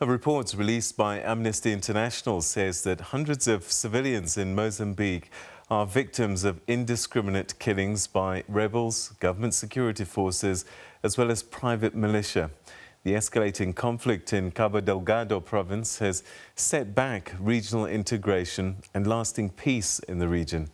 A report released by Amnesty International says that hundreds of civilians in Mozambique are victims of indiscriminate killings by rebels, government security forces, as well as private militia. The escalating conflict in Cabo Delgado province has set back regional integration and lasting peace in the region.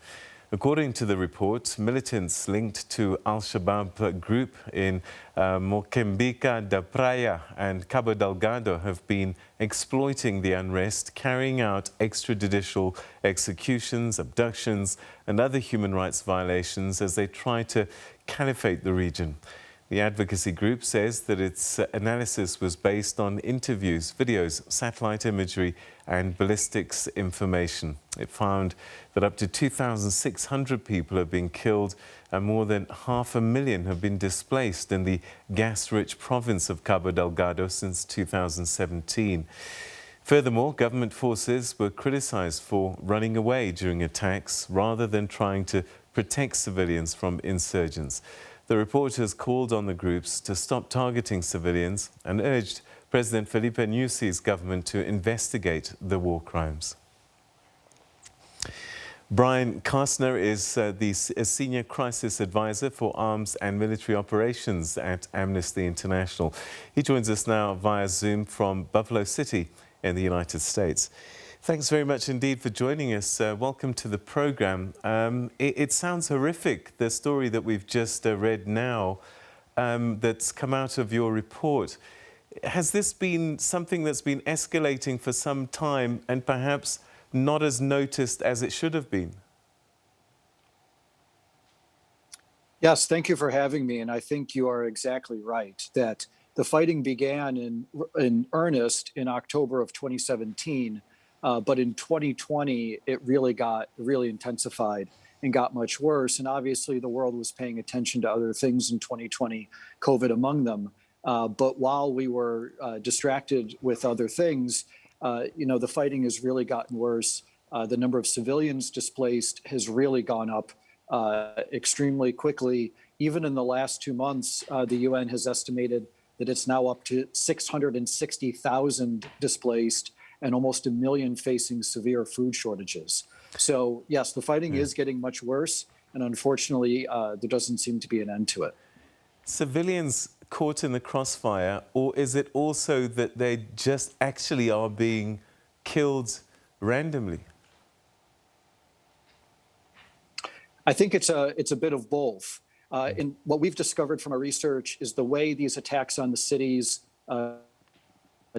According to the report, militants linked to Alshabab group in Mozambique da Praia and Cabo Delgado have been exploiting the unrest, carrying out extrajudicial executions, abductions and other human rights violations as they try to caliphate the region. The advocacy group says that its analysis was based on interviews, videos, satellite imagery and ballistics information. It found that up to 2,600 people have been killed and more than 500,000 have been displaced in the gas-rich province of Cabo Delgado since 2017. Furthermore, government forces were criticized for running away during attacks rather than trying to protect civilians from insurgents. The report has called on the groups to stop targeting civilians and urged President Filipe Nyusi's government to investigate the war crimes. Brian Castner is the Senior Crisis Advisor for Arms and Military Operations at Amnesty International. He joins us now via Zoom from Buffalo City in the United States. Thanks very much indeed for joining us. Welcome to the program. It sounds horrific, the story that we've just read now that's come out of your report. Has this been something that's been escalating for some time and perhaps not as noticed as it should have been? Yes, thank you for having me. And I think you are exactly right that the fighting began in earnest in October of 2017. But in 2020, it really intensified and got much worse. And obviously, the world was paying attention to other things in 2020, COVID among them. But while we were distracted with other things, the fighting has really gotten worse. The number of civilians displaced has really gone up extremely quickly. Even in the last 2 months, the UN has estimated that it's now up to 660,000 displaced and almost 1 million facing severe food shortages. So yes, the fighting is getting much worse, and unfortunately, there doesn't seem to be an end to it. Civilians caught in the crossfire, or is it also that they just actually are being killed randomly? I think it's a bit of both. And what we've discovered from our research is the way these attacks on the cities,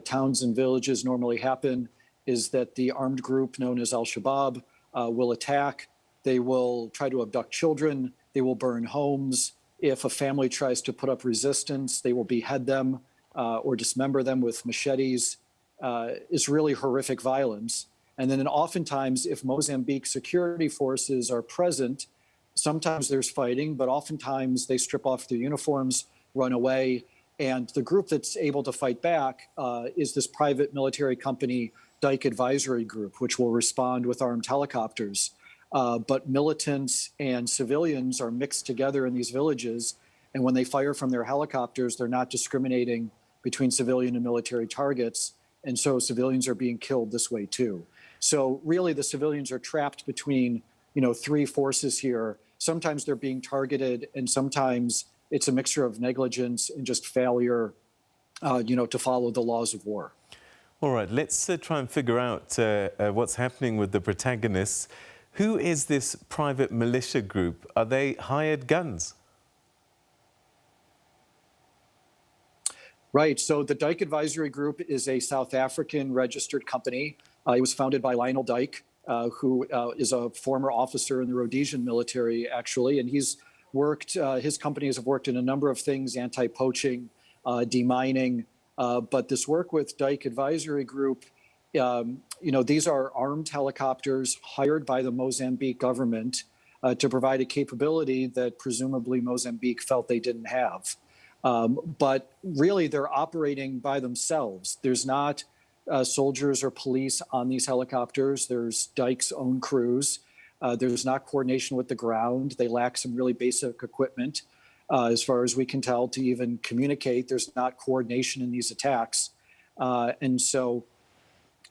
towns and villages normally happen is that the armed group known as Alshabab will attack. They will try to abduct children. They will burn homes. If a family tries to put up resistance, they will behead them or dismember them with machetes. It's really horrific violence. And then oftentimes, if Mozambique security forces are present, sometimes there's fighting, but oftentimes they strip off their uniforms, run away. And the group that's able to fight back is this private military company, Dyke Advisory Group, which will respond with armed helicopters. But militants and civilians are mixed together in these villages. And when they fire from their helicopters, they're not discriminating between civilian and military targets. And so civilians are being killed this way, too. So really, the civilians are trapped between, three forces here. Sometimes they're being targeted, and sometimes it's a mixture of negligence and just failure, to follow the laws of war. All right, let's try and figure out what's happening with the protagonists. Who is this private militia group? Are they hired guns? Right. So the Dyke Advisory Group is a South African registered company. It was founded by Lionel Dyke, who is a former officer in the Rhodesian military, actually, and he's worked, his companies have worked in a number of things, anti-poaching, demining, but this work with Dyke Advisory Group, these are armed helicopters hired by the Mozambique government to provide a capability that presumably Mozambique felt they didn't have. But really, they're operating by themselves. There's not soldiers or police on these helicopters. There's Dyke's own crews. There's not coordination with the ground. They lack some really basic equipment, as far as we can tell, to even communicate. There's not coordination in these attacks. And so,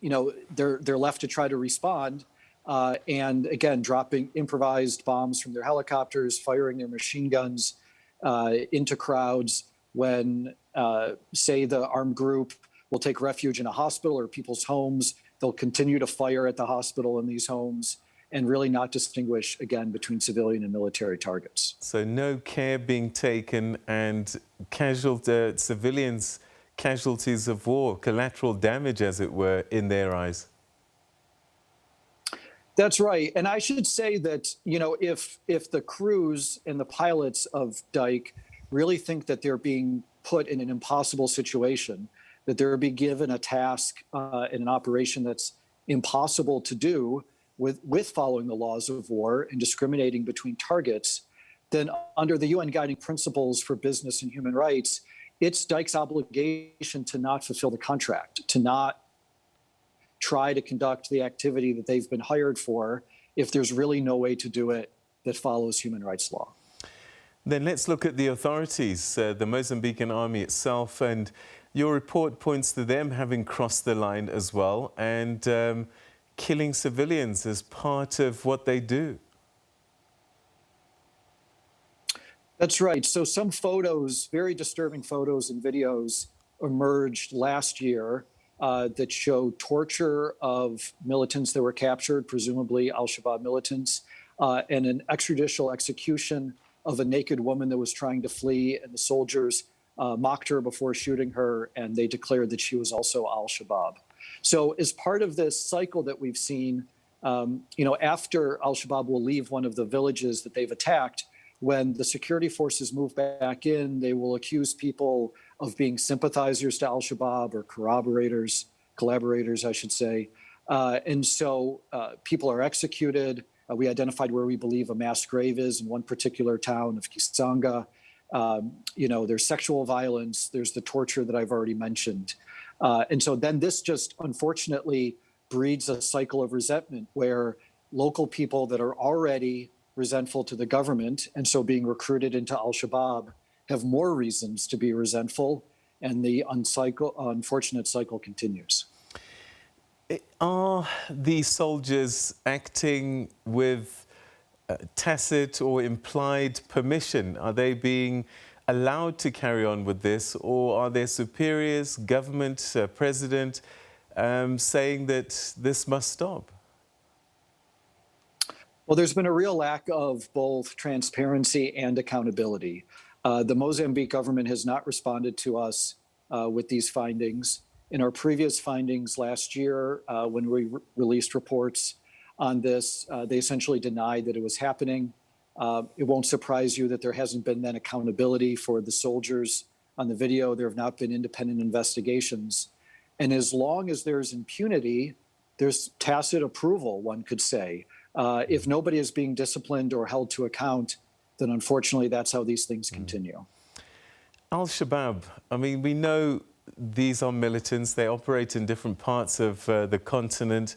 they're left to try to respond. And again, dropping improvised bombs from their helicopters, firing their machine guns into crowds when, say, the armed group will take refuge in a hospital or people's homes. They'll continue to fire at the hospital and these homes and really not distinguish, again, between civilian and military targets. So no care being taken, and civilians, casualties of war, collateral damage, as it were, in their eyes. That's right. And I should say that, if the crews and the pilots of Dyke really think that they're being put in an impossible situation, that they're being given a task in an operation that's impossible to do with following the laws of war and discriminating between targets, then under the UN Guiding Principles for Business and Human Rights, it's Dyke's obligation to not fulfill the contract, to not try to conduct the activity that they've been hired for if there's really no way to do it that follows human rights law. Then let's look at the authorities, the Mozambican army itself, and your report points to them having crossed the line as well and killing civilians as part of what they do. That's right. So some photos, very disturbing photos and videos emerged last year that show torture of militants that were captured, presumably Alshabab militants, and an extrajudicial execution of a naked woman that was trying to flee, and the soldiers mocked her before shooting her, and they declared that she was also Alshabab. So as part of this cycle that we've seen, after Alshabab will leave one of the villages that they've attacked, when the security forces move back in, they will accuse people of being sympathizers to Al-Shabaab or collaborators, I should say. And so people are executed. We identified where we believe a mass grave is in one particular town of Kisanga. There's sexual violence. There's the torture that I've already mentioned. And so then this just unfortunately breeds a cycle of resentment where local people that are already resentful to the government and so being recruited into Al-Shabaab have more reasons to be resentful, and the unfortunate cycle continues. Are the soldiers acting with tacit or implied permission? Are they being allowed to carry on with this, or are their superiors, government, president, saying that this must stop? Well, there's been a real lack of both transparency and accountability. The Mozambique government has not responded to us with these findings. In our previous findings last year, when we released reports on this, they essentially denied that it was happening. It won't surprise you that there hasn't been then accountability for the soldiers on the video. There have not been independent investigations. And as long as there's impunity, there's tacit approval, one could say. If nobody is being disciplined or held to account, then unfortunately that's how these things continue. Al-Shabaab, I mean, we know these are militants. They operate in different parts of the continent,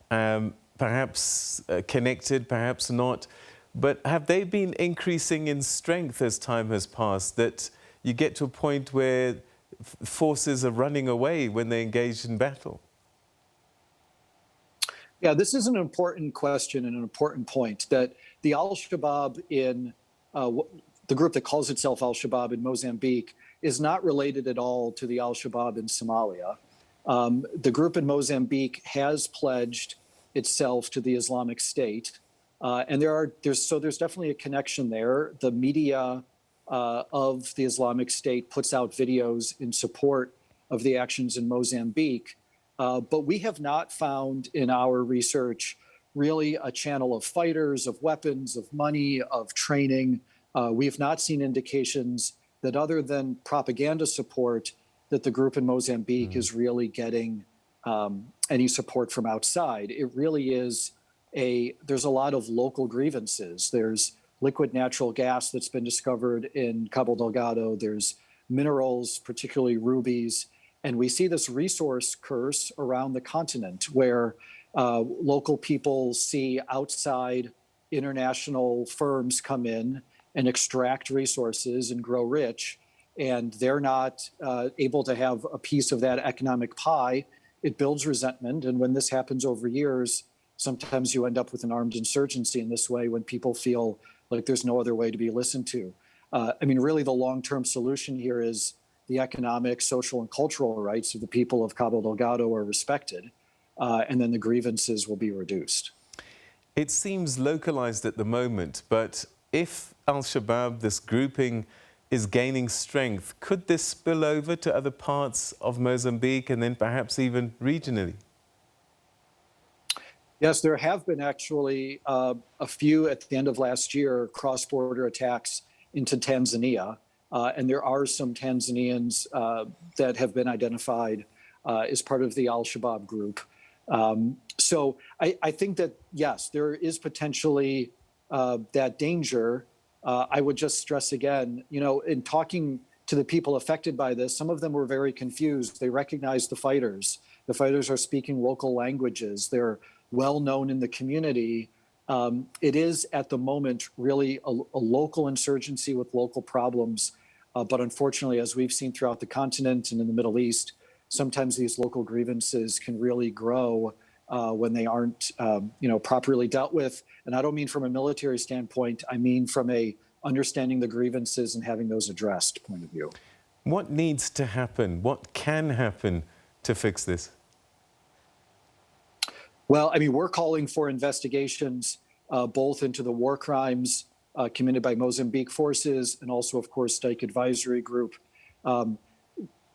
perhaps connected, perhaps not. But have they been increasing in strength as time has passed, that you get to a point where forces are running away when they engage in battle? Yeah, this is an important question and an important point, that the Al-Shabaab in the group that calls itself Al-Shabaab in Mozambique is not related at all to the Al-Shabaab in Somalia. The group in Mozambique has pledged itself to the Islamic State, and there's definitely a connection there. The media of the Islamic State puts out videos in support of the actions in Mozambique. But we have not found in our research really a channel of fighters, of weapons, of money, of training. We have not seen indications that, other than propaganda support, that the group in Mozambique is really getting any support from outside. It really is there's a lot of local grievances. There's liquid natural gas that's been discovered in Cabo Delgado. There's minerals, particularly rubies. And we see this resource curse around the continent where local people see outside international firms come in and extract resources and grow rich. and they're not able to have a piece of that economic pie, it builds resentment. And when this happens over years, sometimes you end up with an armed insurgency in this way when people feel like there's no other way to be listened to. I mean, really, the long-term solution here is the economic, social, and cultural rights of the people of Cabo Delgado are respected, and then the grievances will be reduced. It seems localized at the moment, but if Alshabab, this grouping, is gaining strength, could this spill over to other parts of Mozambique and then perhaps even regionally? Yes, there have been actually a few at the end of last year cross-border attacks into Tanzania, and there are some Tanzanians that have been identified as part of the Al-Shabaab group. So I think that, yes, there is potentially that danger. I would just stress again, in talking to the people affected by this, some of them were very confused. They recognized the fighters. The fighters are speaking local languages. They're well known in the community. It is at the moment really a local insurgency with local problems. But unfortunately, as we've seen throughout the continent and in the Middle East, sometimes these local grievances can really grow when they aren't, properly dealt with. And I don't mean from a military standpoint. I mean from a understanding the grievances and having those addressed point of view. What needs to happen? What can happen to fix this? Well, I mean, we're calling for investigations both into the war crimes committed by Mozambique forces and also, of course, Stike Advisory Group.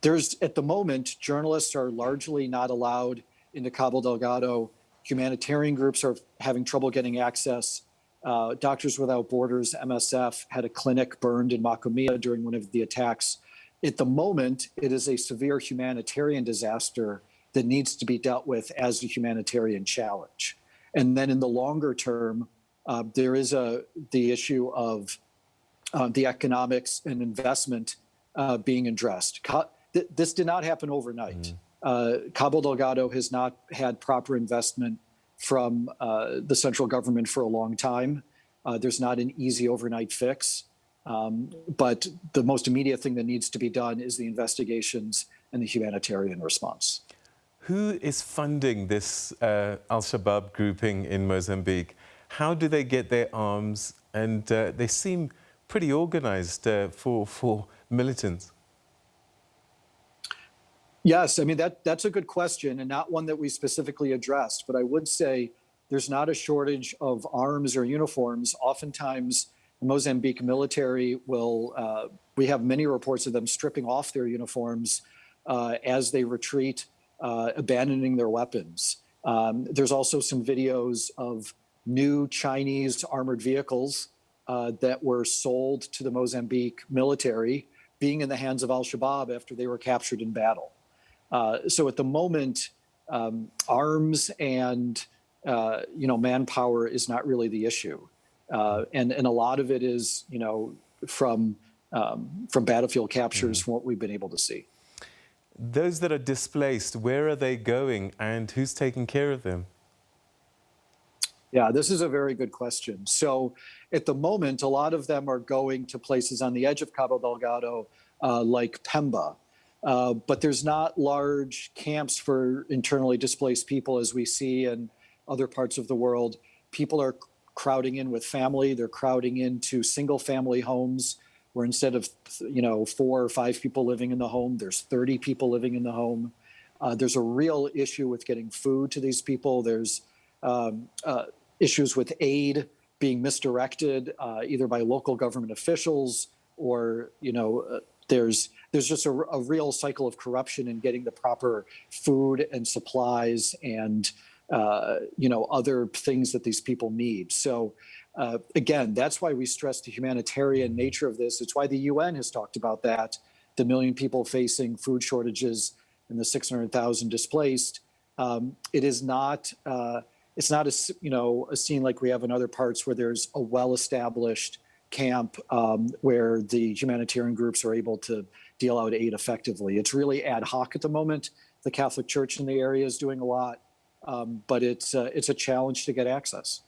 There's, at the moment, journalists are largely not allowed into Cabo Delgado. Humanitarian groups are having trouble getting access. Doctors Without Borders, MSF, had a clinic burned in Macomia during one of the attacks. At the moment, it is a severe humanitarian disaster that needs to be dealt with as a humanitarian challenge. And then in the longer term, there is the issue of the economics and investment being addressed. This did not happen overnight. Cabo Delgado has not had proper investment from the central government for a long time. There's not an easy overnight fix. But the most immediate thing that needs to be done is the investigations and the humanitarian response. Who is funding this Al-Shabaab grouping in Mozambique? How do they get their arms? And they seem pretty organized for militants. Yes, I mean, that's a good question and not one that we specifically addressed. But I would say there's not a shortage of arms or uniforms. Oftentimes, the Mozambique military will, we have many reports of them stripping off their uniforms as they retreat, abandoning their weapons. There's also some videos of new Chinese armored vehicles that were sold to the Mozambique military being in the hands of Al-Shabaab after they were captured in battle. So at the moment, arms and manpower is not really the issue, and a lot of it is from battlefield captures from what we've been able to see. Those that are displaced, where are they going, and who's taking care of them? Yeah, this is a very good question. So at the moment, a lot of them are going to places on the edge of Cabo Delgado, like Pemba. But there's not large camps for internally displaced people as we see in other parts of the world. People are crowding in with family. They're crowding into single family homes where instead of 4 or 5 people living in the home, there's 30 people living in the home. There's a real issue with getting food to these people. There's issues with aid being misdirected either by local government officials or there's just a real cycle of corruption in getting the proper food and supplies and other things that these people need. So again, that's why we stress the humanitarian nature of this. It's why the UN has talked about that, the 1 million people facing food shortages and the 600,000 displaced. It is not it's not a scene like we have in other parts where there's a well-established camp where the humanitarian groups are able to deal out aid effectively. It's really ad hoc at the moment. The Catholic Church in the area is doing a lot, but it's a challenge to get access.